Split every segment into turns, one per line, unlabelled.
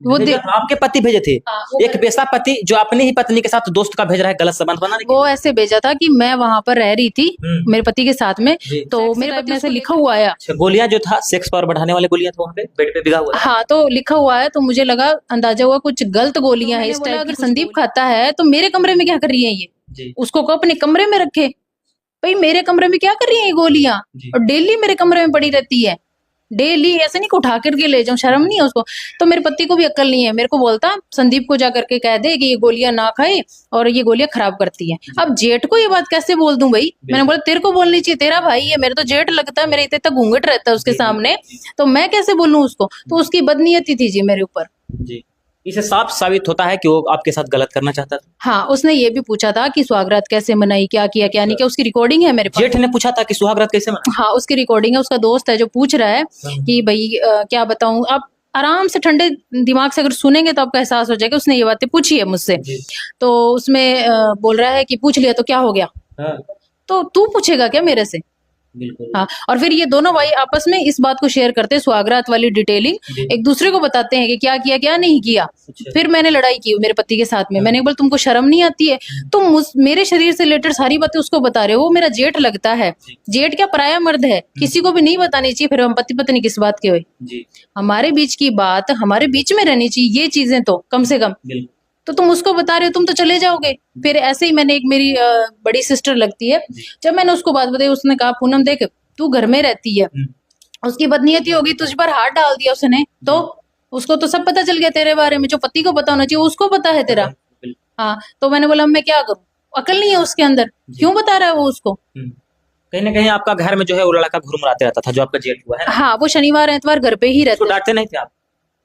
वो
आपके पति भेजे थे?
हाँ, वो
एक बेसा पति जो अपनी ही पत्नी के साथ दोस्त का भेज रहा है गलत संबंध बनाने के
वो ऐसे भेजा था कि मैं वहां पर रह रही थी मेरे पति के साथ में, तो मेरे पति में ऐसे लिखा हुआ आया।
गोलियां जो था सेक्स पावर बढ़ाने वाले गोलियां था वहाँ पे बेड पे बिगा हुआ था।
हाँ, तो लिखा हुआ है, तो मुझे लगा, अंदाजा हुआ कुछ गलत गोलियां हैं इस टाइप। अगर संदीप खाता है तो मेरे कमरे में क्या कर रही है ये? उसको को अपने कमरे में रखे, भाई मेरे कमरे में क्या कर रही है ये गोलियां? और डेली मेरे कमरे में पड़ी रहती है, डेली। ऐसे नहीं कि उठा करके ले जाऊं, शर्म नहीं है उसको? तो मेरे पति को भी अक्ल नहीं है, मेरे को बोलता संदीप को जा करके कह दे कि ये गोलियां ना खाए और ये गोलियां खराब करती है। अब जेठ को ये बात कैसे बोल दूं भाई? मैंने बोला तेरे को बोलनी चाहिए, तेरा भाई है, मेरे तो जेठ लगता है, मेरे इतने तक घूंघट रहता है उसके सामने, तो मैं कैसे बोलूं उसको? तो उसकी बदनीयती थी जी मेरे ऊपर।
जी, इसे साफ साबित होता है कि वो आपके साथ गलत करना चाहता था।
हाँ, उसने ये भी पूछा था कि सुहागरात कैसे मनाई, क्या किया क्या नहीं किया, उसकी रिकॉर्डिंग है मेरे पास।
जेठ ने पूछा था कि सुहागरात कैसे मनाई?
हाँ, उसकी रिकॉर्डिंग है, उसका दोस्त है जो पूछ रहा है कि भाई क्या बताऊं। आप आराम से ठंडे दिमाग से अगर सुनेंगे तो आपको एहसास हो जाएगा, उसने ये बातें पूछी है मुझसे। तो उसमें बोल रहा है कि पूछ लिया तो क्या हो गया?
हाँ।
तो तू पूछेगा क्या मेरे से?
बिल्कुल।
हाँ, और फिर ये दोनों भाई आपस में इस बात को शेयर करते हैं, सुहागरात वाली डिटेलिंग एक दूसरे को बताते हैं कि क्या किया क्या नहीं किया। फिर मैंने लड़ाई की मेरे पति के साथ में, मैंने बोला तुमको शर्म नहीं आती है? तुम मेरे शरीर से रिलेटेड सारी बातें उसको बता रहे हो, वो मेरा जेठ लगता है। जेठ क्या पराया मर्द है, किसी को भी नहीं बतानी चाहिए। फिर हम पति पत्नी किस बात के हुए? हमारे बीच की बात हमारे बीच में रहनी चाहिए, ये चीजें तो कम से कम। तो तुम उसको बता रहे हो, तुम तो चले जाओगे। फिर ऐसे ही मैंने एक मेरी बड़ी सिस्टर लगती है, जब मैंने उसको बात बताई, उसने कहा पूनम देख तू घर में रहती है, उसकी बदनीयती होगी, तुझ पर हाथ डाल दिया उसने, तो उसको तो सब पता चल गया तेरे बारे में, जो पति को पता होना चाहिए उसको पता है तेरा। हाँ, तो मैंने बोला मैं क्या करूं? अकल नहीं है उसके अंदर, क्यों बता रहा है वो उसको?
कहीं ना कहीं आपका घर में जो है वो लड़का घुरमुराते रहता था, जो आपका जेठ हुआ है ना?
हाँ, वो शनिवार एतवार घर पे ही रहता।
डांटते नहीं थे आप?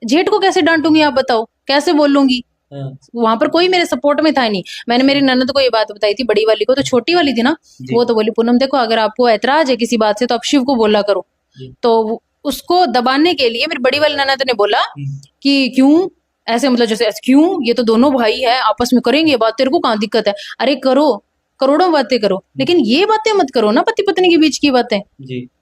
जेठ को कैसे डांटूंगी आप बताओ, कैसे बोलूंगी? वहां पर कोई मेरे सपोर्ट में था नहीं। मैंने मेरी ननद को ये बात बताई थी, बड़ी वाली को, तो छोटी वाली थी ना, वो तो बोली पूनम देखो अगर आपको ऐतराज है किसी बात से तो आप शिव को बोला करो। तो उसको दबाने के लिए मेरी बड़ी वाली ननद ने बोला कि क्यों ऐसे, मतलब जैसे क्यों, ये तो दोनों भाई है आपस में करेंगे बात, तेरे को कहाँ दिक्कत है? अरे करो, करोड़ों बातें करो, लेकिन ये बातें मत करो ना, पति पत्नी के बीच की बातें।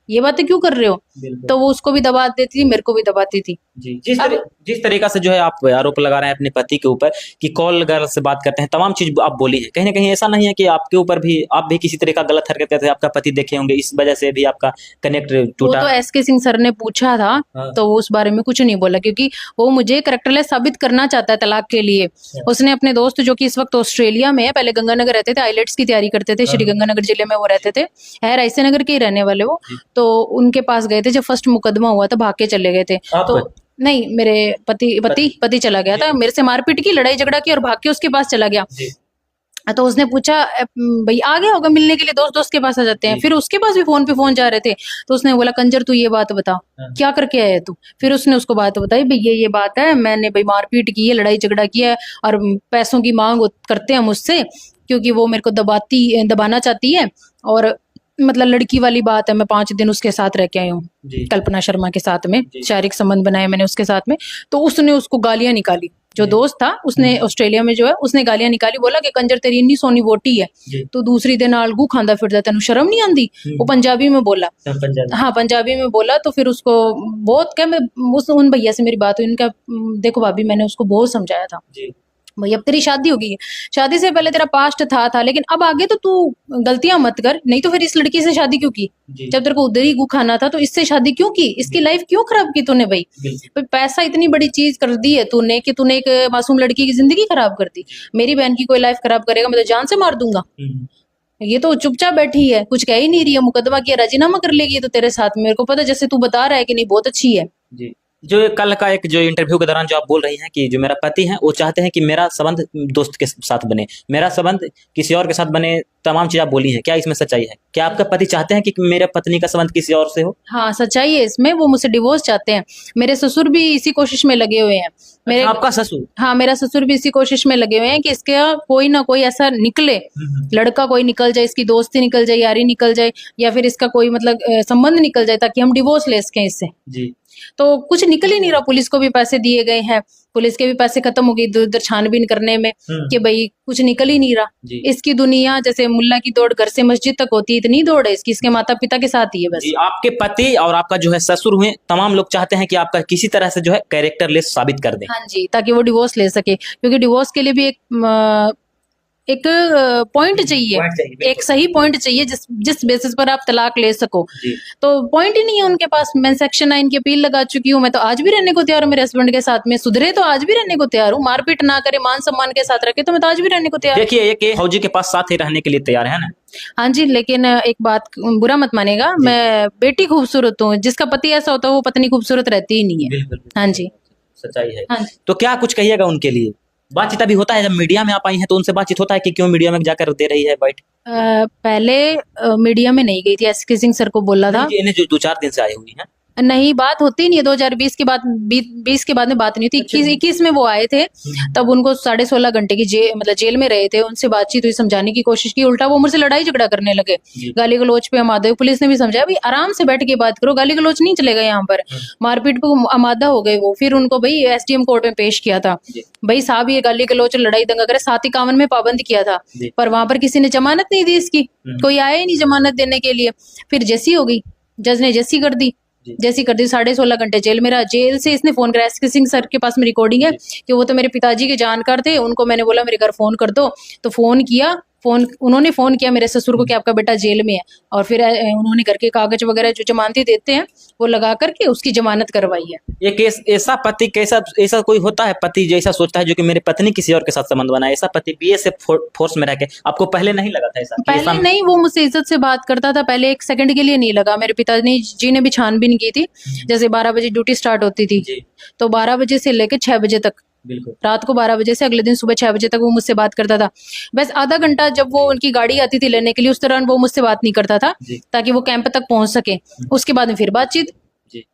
ये बातें क्यों कर रहे हो? तो वो उसको भी दबा देती थी, मेरे को भी दबाती थी।
जिस तरीका से जो है आप आरोप लगा रहे हैं अपने पति के ऊपर कि कॉल गर्ल से बात करते हैं, तमाम चीज आप बोली है, कहीं ना कहीं ऐसा नहीं है कि आपके ऊपर भी आप भी किसी तरह का गलत हरकत करते थे, आपका पति देखे होंगे, इस वजह से भी आपका कनेक्ट टूटा?
वो तो एसके सिंह सर ने पूछा था, तो वो उस बारे में कुछ नहीं बोला, क्योंकि वो मुझे कैरेक्टरलेस साबित करना चाहता है तलाक के लिए। उसने अपने दोस्त जो कि इस वक्त ऑस्ट्रेलिया में है, पहले गंगानगर रहते थे, आइलेट्स की तैयारी करते थे, श्री गंगानगर जिले में वो रहते थे, है रायसे नगर के ही रहने वाले वो, तो उनके पास गए थे जब फर्स्ट मुकदमा हुआ था, भाग के चले गए थे। तो नहीं, मेरे पति चला गया था, मेरे से मारपीट की, लड़ाई झगड़ा की और भाग के उसके पास चला गया। तो उसने पूछा भाई आ गया होगा मिलने के लिए, दोस्त दोस्त के पास आ जाते हैं। फिर उसके पास भी फोन पे फोन जा रहे थे, तो उसने बोला कंजर तू ये बात बता, क्या करके आया तू? फिर उसने उसको बात बताई, भाई ये बात है, मैंने भाई मारपीट की है, लड़ाई झगड़ा किया है और पैसों की मांग करते हैं मुझसे, क्योंकि वो मेरे को दबाना चाहती है। और मतलब लड़की वाली बात है, मैं 5 दिन उसके साथ रह के आई हूँ, कल्पना शर्मा के साथ में, शारीरिक संबंध बनाए मैंने उसके साथ में। तो उसने उसको गालियां निकाली, जो दोस्त था उसने ऑस्ट्रेलिया में जो है उसने गालियां निकाली, बोला कि कंजर तेरी इन्नी सोनी वोटी है, तो दूसरी दिन आलगू खांदा फिरदा, तेन शर्म नहीं आंदी? वो पंजाबी में बोला। हाँ, पंजाबी में बोला। तो फिर उसको बहुत क्या, मैं उन भैया से मेरी बात हुई, उनका देखो भाभी मैंने उसको बहुत समझाया था, भाई अब तेरी शादी हो गई है, शादी से पहले तेरा पास्ट था, लेकिन अब आगे तो तू गलतियां मत कर, नहीं तो फिर इस लड़की से शादी क्यों की? जब तेरे को उधर ही गु खाना था तो इससे शादी क्यों की? इसकी लाइफ क्यों खराब की तूने? भाई पैसा इतनी बड़ी चीज कर दी है तूने कि तूने एक मासूम लड़की की जिंदगी खराब कर दी। मेरी बहन की कोई लाइफ खराब करेगा मैं तो जान से मार दूंगा। ये तो चुपचाप बैठी है, कुछ कह ही नहीं रही है, मुकदमा किया, राजीनामा कर लेगी ये तो तेरे साथ में। मेरे को पता, जैसे तू बता रहा है कि नहीं बहुत अच्छी है। जो कल का एक जो इंटरव्यू के दौरान जो आप बोल रही हैं कि जो मेरा पति है वो चाहते हैं कि मेरा संबंध दोस्त के साथ बने, मेरा संबंध किसी और के साथ बने, तमाम चीज आप बोली हैं, क्या इसमें सच्चाई है? क्या आपका पति चाहते हैं कि मेरे पत्नी का संबंध किसी और से हो? हाँ, सच्चाई है इसमें, वो मुझसे डिवोर्स चाहते हैं। मेरे ससुर भी इसी कोशिश में लगे हुए हैं। मेरे आपका ससुर? हाँ, मेरा ससुर भी इसी कोशिश में लगे हुए हैं कि इसका कोई ना कोई ऐसा निकले, लड़का कोई निकल जाए, इसकी दोस्ती निकल जाए, यारी निकल जाए, या फिर इसका कोई मतलब संबंध निकल जाए, ताकि हम डिवोर्स ले सकें इससे। तो कुछ निकल ही नहीं रहा। पुलिस को भी पैसे दिए गए हैं, पुलिस के भी पैसे खत्म हो गए इधर उधर छानबीन करने में कि भाई कुछ निकल ही नहीं रहा।
जी।
इसकी दुनिया जैसे मुल्ला की दौड़ घर से मस्जिद तक होती है, इतनी दौड़ है इसकी, इसके माता पिता के साथ ही है बस।
जी, आपके पति और आपका जो है ससुर हुए, तमाम लोग चाहते हैं कि आपका किसी तरह से जो है कैरेक्टरलेस साबित कर दें।
हाँ जी, ताकि वो डिवोर्स ले सके, क्योंकि डिवोर्स के लिए भी एक पॉइंट चाहिए,
Point चाहिए, बिल्कुल।
एक सही पॉइंट चाहिए जिस बेसिस पर आप तलाक ले सको।
जी।
तो पॉइंट ही नहीं है उनके पास। मैं सेक्शन 9 की अपील लगा चुकी हूँ, मैं तो आज भी रहने को तैयार हूँ मेरे हस्बैंड के साथ में, सुधरे तो आज भी रहने को तैयार हूँ, मारपीट ना करे, मान सम्मान के साथ रखे तो मैं तो आज भी रहने को तैयार हूँ।
देखिए एक फौजी के पास साथ ही रहने के लिए तैयार है ना।
हाँ जी, लेकिन एक बात बुरा मत मानेगा, मैं बेटी खूबसूरत हूँ, जिसका पति ऐसा होता है वो पत्नी खूबसूरत रहती ही नहीं है।
बिल्कुल,
हाँ जी,
सच्चाई है।
हाँ जी।
तो क्या कुछ कहिएगा उनके लिए? बातचीत अभी होता है, जब मीडिया में आप आई हैं तो उनसे बातचीत होता है कि क्यों मीडिया में जाकर दे रही है बाइट?
पहले मीडिया में नहीं गई थी, एसके सिंह सर को बोला था।
इन्हें जो 2-4 दिन से आई हुई हैं।
नहीं, बात होती नहीं है, 2020 के बाद 20 के बाद में बात नहीं हुई थी। 21 में वो आए थे, तब उनको 16.5 घंटे की जेल में रहे थे, उनसे बातचीत हुई, समझाने की कोशिश की, उल्टा वो मुझसे लड़ाई झगड़ा करने लगे, गाली गलौज पे आमादा हुए। पुलिस ने भी समझाया भाई आराम से बैठ के बात करो, गाली गलौज नहीं चलेगा यहाँ पर। मारपीट पे आमादा हो गए वो, फिर उनको भाई एसडीएम कोर्ट में पेश किया था। भाई साहब ये गाली गलौज लड़ाई दंगा करे, 751 में पाबंद किया था, पर वहां पर किसी ने जमानत नहीं दी इसकी, कोई आया ही नहीं जमानत देने के लिए। फिर जैसी हो गई, जज ने जैसी कर दी, जैसी कर दी, 16.5 घंटे जेल में रहा। जेल से इसने फोन कराया, एसके सिंह सर के पास में रिकॉर्डिंग है कि वो तो मेरे पिताजी के जानकार थे, उनको मैंने बोला मेरे घर फोन कर दो, तो फोन किया, उन्होंने फोन किया मेरे ससुर को कि आपका बेटा जेल में है, और फिर उन्होंने घर के कागज वगैरह जो जमानती देते हैं वो लगा करके उसकी जमानत करवाई है।
एक ऐसा पति कैसा, ऐसा कोई होता है पति जैसा सोचता है जो कि मेरी पत्नी किसी और के साथ संबंध बनाए, ऐसा पति बीएसएफ फोर्स में रह के आपको पहले नहीं लगा था ऐसा?
पहले नहीं, वो मुझसे इज्जत से बात करता था, पहले 1 सेकंड के लिए नहीं लगा। मेरे पिताजी जी ने भी छानबीन की थी, जैसे 12 बजे ड्यूटी स्टार्ट होती थी, तो 12 बजे से लेकर 6 बजे तक,
बिल्कुल
रात को 12 बजे से अगले दिन सुबह 6 बजे तक वो मुझसे बात करता था। बस आधा घंटा जब वो उनकी गाड़ी आती थी लेने के लिए, उस दौरान वो मुझसे बात नहीं करता था, ताकि वो कैंप तक पहुंच सके। उसके बाद में फिर बातचीत,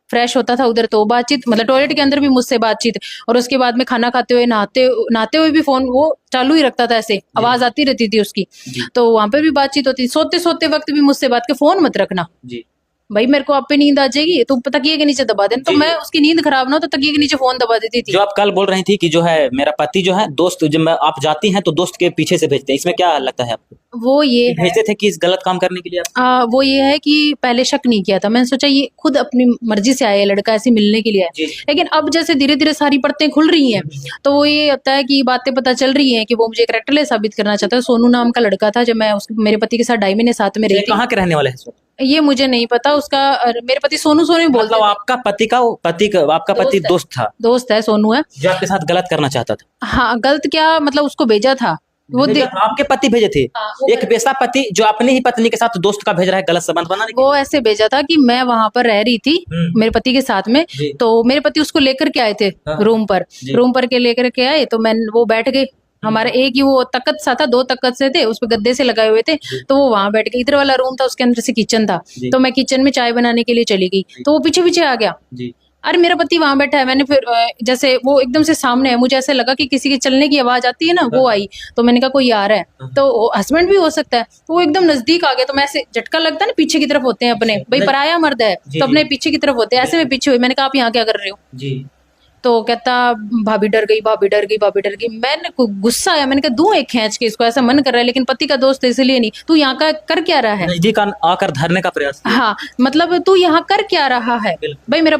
फ्रेश होता था उधर तो बातचीत, मतलब टॉयलेट के अंदर भी मुझसे बातचीत, और उसके बाद में खाना खाते हुए, नहाते हुए भी फोन वो चालू ही रखता था, ऐसे आवाज आती रहती थी उसकी, तो वहां पे भी बातचीत होती। सोते सोते वक्त भी मुझसे बात के, फोन मत रखना भाई, मेरे को आप पे नींद आ जाएगी तो तकिए के नीचे दबा देना, तो मैं उसकी नींद खराब ना हो तो तकिए के नीचे फोन दबा देती थी।
जो आप कल बोल रही थी कि जो है मेरा पति जो है दोस्त, जब आप जाती हैं तो दोस्त के पीछे से भेजते हैं, इसमें क्या लगता है आपको?
वो ये
भेजते थे कि इस गलत काम करने के लिए
वो ये है कि पहले शक नहीं किया था, मैंने सोचा ये खुद अपनी मर्जी से आया लड़का, ऐसे मिलने के लिए आया। लेकिन अब जैसे धीरे धीरे सारी परतें खुल रही हैं, तो वो ये होता है कि बातें पता चल रही हैं कि वो मुझे कैरेक्टरलेस साबित करना चाहता है। सोनू नाम का लड़का था, जब मैं मेरे पति के साथ 2.5 महीने साथ में रही थी।
कहाँ के रहने वाले हैं?
ये मुझे नहीं पता, उसका मेरे पति सोनू सोनू बोलते
मतलब आपका पति दोस्त था?
दोस्त है, सोनू है,
जो आपके साथ गलत करना चाहता था।
हाँ, गलत क्या मतलब, उसको भेजा था वो
आपके पति भेजे थे? एक वैसा पति जो अपनी ही पत्नी के साथ दोस्त का भेज रहा है गलत संबंध बनाने के लिए?
वो ऐसे भेजा था कि मैं वहां पर रह रही थी मेरे पति के साथ में, तो मेरे पति उसको लेकर के आए थे रूम पर के लेकर के आए, तो वो बैठ गए। हमारा एक ही वो तख्त सा था, 2 तख्त से थे, उस पे गद्दे से लगाए हुए थे, तो वो वहां बैठ गए। इधर वाला रूम था, उसके अंदर से किचन था, तो मैं किचन में चाय बनाने के लिए चली गई, तो वो पीछे पीछे आ गया। अरे मेरा पति वहां बैठा है, मैंने फिर जैसे वो एकदम से सामने है, मुझे ऐसे लगा कि किसी के चलने की आवाज आती है ना, वो आई, तो मैंने कहा कोई आ रहा है, तो हस्बैंड भी हो सकता है, तो वो एकदम नजदीक आ गया, तो मैं ऐसे झटका लगता है ना, पीछे की तरफ होते हैं अपने, भाई पराया मर्द है तो अपने पीछे की तरफ होते हैं, ऐसे में पीछे हुई। मैंने कहा आप यहाँ क्या कर रहे हो? तो कहता भाभी डर गई, भाभी डर गई, भाभी डर गई। मैंने गुस्सा आया, मैंने कहा दूं एक खींच के इसको, ऐसा मन कर रहा है, लेकिन पति का दोस्त है इसलिए नहीं। तू यहाँ का कर क्या रहा है?
नजदीक आकर धरने का प्रयास।
हाँ, मतलब तू यहाँ कर क्या रहा है भाई, मेरा